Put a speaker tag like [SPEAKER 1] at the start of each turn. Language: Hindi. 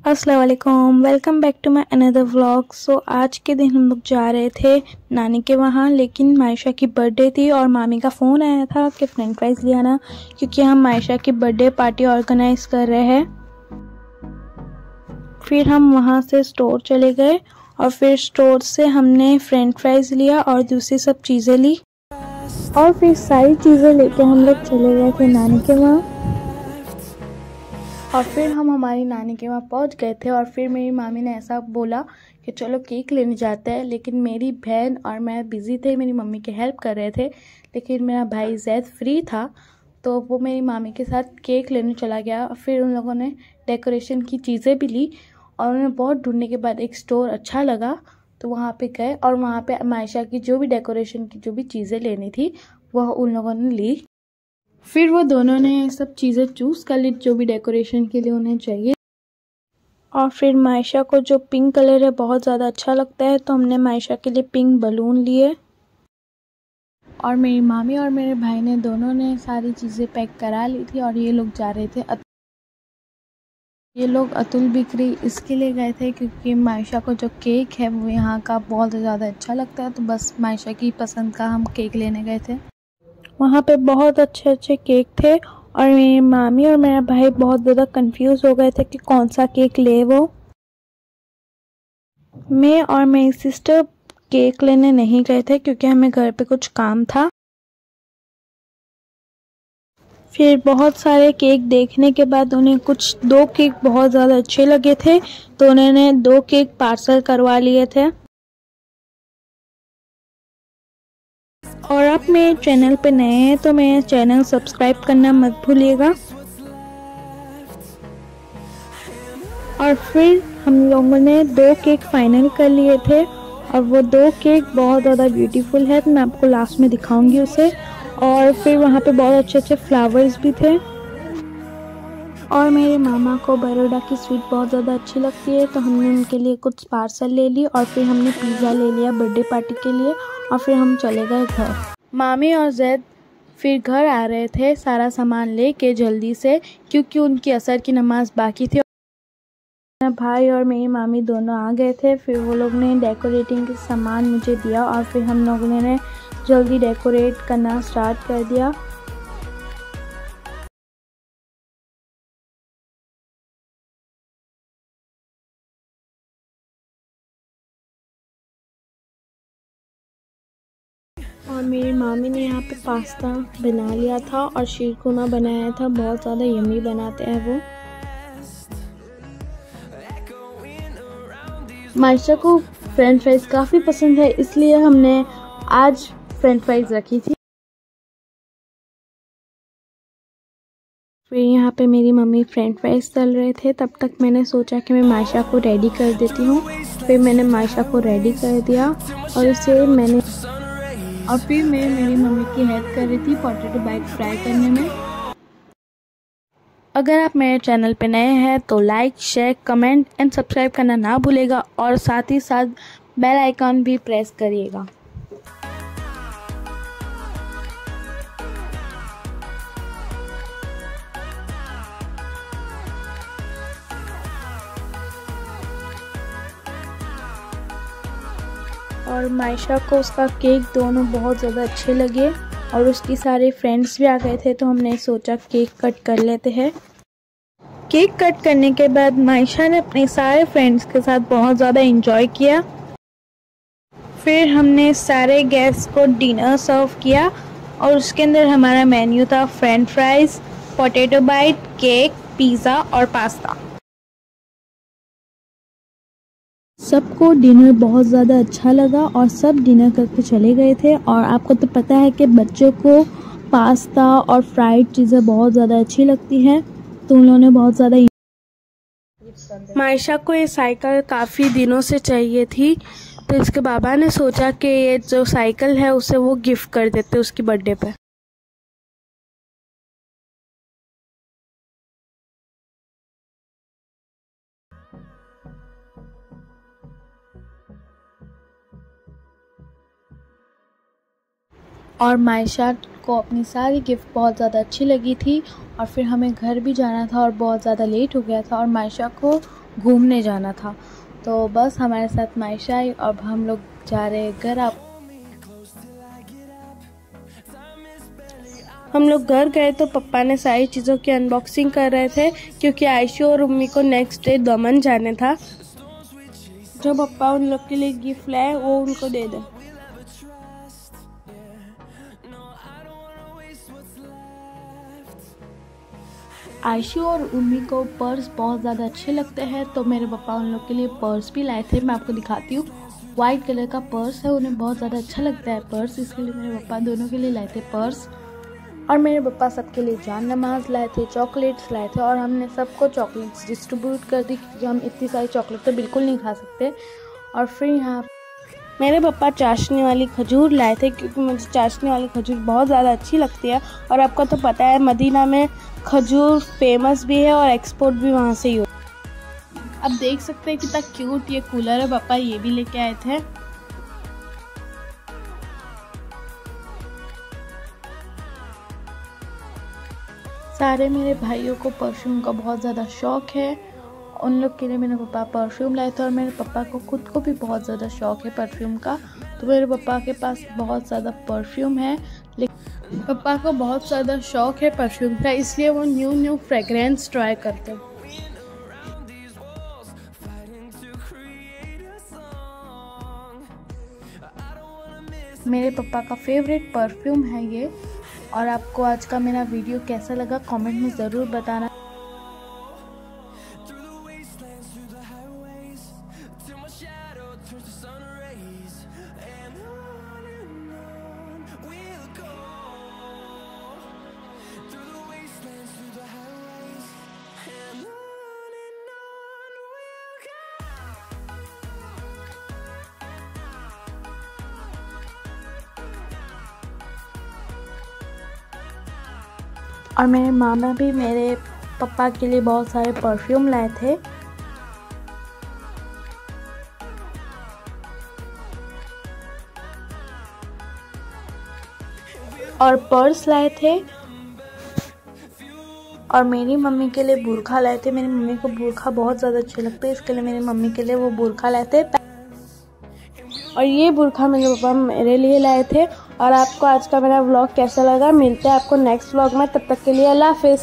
[SPEAKER 1] अस्सलाम वालेकुम, welcome back to my another vlog. So आज के दिन हम लोग जा रहे थे नानी के वहाँ, लेकिन मायशा की बर्थडे थी और मामी का फ़ोन आया था कि फ्रेंच फ्राइज़ ले आना, क्योंकि हम मायशा की बर्थडे पार्टी ऑर्गेनाइज़ कर रहे हैं। फिर हम वहाँ से स्टोर चले गए और फिर स्टोर से हमने फ्रेंच फ्राइज़ लिया और दूसरी सब चीज़ें ली और फिर सारी चीज़ें लेके हम लोग चले गए थे नानी के वहाँ। और फिर हम हमारी नानी के वहाँ पहुँच गए थे और फिर मेरी मामी ने ऐसा बोला कि चलो केक लेने जाते हैं, लेकिन मेरी बहन और मैं बिज़ी थे, मेरी मम्मी की हेल्प कर रहे थे, लेकिन मेरा भाई जैद फ्री था तो वो मेरी मामी के साथ केक लेने चला गया। फिर उन लोगों ने डेकोरेशन की चीज़ें भी ली और उन्हें बहुत ढूंढने के बाद एक स्टोर अच्छा लगा तो वहाँ पे गए और वहाँ पे मायशा की जो भी डेकोरेशन की जो भी चीज़ें लेनी थी वह उन लोगों ने ली। फिर वो दोनों ने सब चीज़ें चूज़ कर ली जो भी डेकोरेशन के लिए उन्हें चाहिए। और फिर मायशा को जो पिंक कलर है बहुत ज़्यादा अच्छा लगता है तो हमने मायशा के लिए पिंक बलून लिए। और मेरी मामी और मेरे भाई ने दोनों ने सारी चीज़ें पैक करा ली थी और ये लोग जा रहे थे ये लोग अतुल बेकरी इसके लिए गए थे क्योंकि मायशा को जो केक है वो यहाँ का बहुत ज़्यादा अच्छा लगता है, तो बस मायशा की पसंद का हम केक लेने गए थे। वहाँ पे बहुत अच्छे अच्छे केक थे और मेरी मामी और मेरा भाई बहुत ज़्यादा कंफ्यूज हो गए थे कि कौन सा केक ले। वो मैं और मेरी सिस्टर केक लेने नहीं गए थे क्योंकि हमें घर पे कुछ काम था। फिर बहुत सारे केक देखने के बाद उन्हें कुछ 2 केक बहुत ज़्यादा अच्छे लगे थे तो उन्होंने 2 केक पार्सल करवा लिए थे। और आप मेरे चैनल पे नए हैं तो मेरे चैनल सब्सक्राइब करना मत भूलिएगा। और फिर हम लोगों ने 2 केक फाइनल कर लिए थे और वो 2 केक बहुत ज़्यादा ब्यूटीफुल है तो मैं आपको लास्ट में दिखाऊंगी उसे। और फिर वहाँ पे बहुत अच्छे अच्छे फ्लावर्स भी थे और मेरे मामा को बरोडा की स्वीट बहुत ज़्यादा अच्छी लगती है तो हमने उनके लिए कुछ पार्सल ले ली और फिर हमने पिज़्ज़ा ले लिया बर्थडे पार्टी के लिए और फिर हम चले गए घर। मामी और जैद फिर घर आ रहे थे सारा सामान लेके जल्दी से क्योंकि उनकी असर की नमाज़ बाकी थी। मेरा भाई और मेरी मामी दोनों आ गए थे। फिर वो लोग ने डेकोरेटिंग के सामान मुझे दिया और फिर हम लोगों ने जल्दी डेकोरेट करना स्टार्ट कर दिया। और मेरी मामी ने यहाँ पे पास्ता बना लिया था और शीरकुरमा बनाया था, बहुत ज़्यादा यम्मी बनाते हैं वो। मायशा को फ्रेंच फ्राइज़ काफ़ी पसंद है इसलिए हमने आज फ्रेंच फ्राइज़ रखी थी। फिर यहाँ पे मेरी मम्मी फ्रेंच फ्राइज़ तल रहे थे, तब तक मैंने सोचा कि मैं मायशा को रेडी कर देती हूँ। फिर मैंने मायशा को रेडी कर दिया और फिर मैं मेरी मम्मी की हेल्प कर रही थी पोटैटो बाइट फ्राई करने में। अगर आप मेरे चैनल पे नए हैं तो like share comment and subscribe करना ना भूलेगा और साथ ही साथ बेल आइकॉन भी प्रेस करिएगा। और मायशा को उसका केक दोनों बहुत ज़्यादा अच्छे लगे और उसकी सारे फ्रेंड्स भी आ गए थे तो हमने सोचा केक कट कर लेते हैं। केक कट करने के बाद मायशा ने अपने सारे फ्रेंड्स के साथ बहुत ज़्यादा एंजॉय किया। फिर हमने सारे गेस्ट्स को डिनर सर्व किया और उसके अंदर हमारा मेन्यू था French fries, potato bite, cake, pizza और पास्ता। सबको डिनर बहुत ज़्यादा अच्छा लगा और सब डिनर करके चले गए थे। और आपको तो पता है कि बच्चों को पास्ता और फ्राइड चीज़ें बहुत ज़्यादा अच्छी लगती हैं तो उन्होंने बहुत ज़्यादा। मायशा को ये साइकिल काफ़ी दिनों से चाहिए थी तो इसके बाबा ने सोचा कि ये जो साइकिल है उसे वो गिफ्ट कर देते उसकी बर्थडे पे। और मायशा को अपनी सारी गिफ्ट बहुत ज़्यादा अच्छी लगी थी और फिर हमें घर भी जाना था और बहुत ज़्यादा लेट हो गया था और मायशा को घूमने जाना था। तो बस हमारे साथ मायशा आई और हम लोग जा रहे हैं घर। हम लोग घर गए तो पापा ने सारी चीज़ों की अनबॉक्सिंग कर रहे थे, क्योंकि आयशु और उम्मी को नेक्स्ट डे दमन जाने था। जो पापा उन लोग के लिए गिफ्ट लाए वो उनको दे दे। आयशु और उम्मी को पर्स बहुत ज़्यादा अच्छे लगते हैं, तो मेरे पापा उन लोग के लिए पर्स भी लाए थे। मैं आपको दिखाती हूँ, वाइट कलर का पर्स है, उन्हें बहुत ज़्यादा अच्छा लगता है पर्स, इसके लिए मेरे पापा दोनों के लिए लाए थे पर्स। और मेरे पापा सबके लिए जान नमाज लाए थे, चॉकलेट्स लाए थे, और हमने सबको चॉकलेट्स डिस्ट्रीब्यूट कर दी, क्योंकि हम इतनी सारी चॉकलेट तो बिल्कुल नहीं खा सकते। और फिर यहाँ मेरे पापा चाशनी वाली खजूर लाए थे, क्योंकि मुझे चाशनी वाली खजूर बहुत ज़्यादा अच्छी लगती है। और आपको तो पता है मदीना में खजूर फेमस भी है और एक्सपोर्ट भी वहाँ से ही हो। अब देख सकते हैं कितना क्यूट ये कूलर है, पापा ये भी लेके आए थे। सारे मेरे भाइयों को परफ्यूम का बहुत ज़्यादा शौक़ है, उन लोग के लिए मेरे पापा परफ्यूम लाए थे। और मेरे पापा को खुद को भी बहुत ज़्यादा शौक़ है परफ्यूम का, तो मेरे पापा के पास बहुत ज़्यादा परफ्यूम है। लेकिन पापा को बहुत ज़्यादा शौक़ है परफ्यूम का, इसलिए वो न्यू फ्रेगरेंस ट्राई करते हैं। मेरे पापा का फेवरेट परफ्यूम है ये। और आपको आज का मेरा वीडियो कैसा लगा कमेंट में ज़रूर बताना। और मेरे मामा भी मेरे पापा के लिए बहुत सारे परफ्यूम लाए थे। और पर्स लाए थे। और मेरी मम्मी के लिए बुरखा लाए थे, मेरी मम्मी को बुरखा बहुत ज़्यादा अच्छे लगते हैं, इसके लिए मेरी मम्मी के लिए वो बुरखा लाए थे। और ये बुरखा मेरे पापा मेरे लिए लाए थे। और आपको आज का मेरा व्लॉग कैसा लगा, मिलते हैं आपको नेक्स्ट व्लॉग में, तब तक के लिए अल्लाह हाफिज़।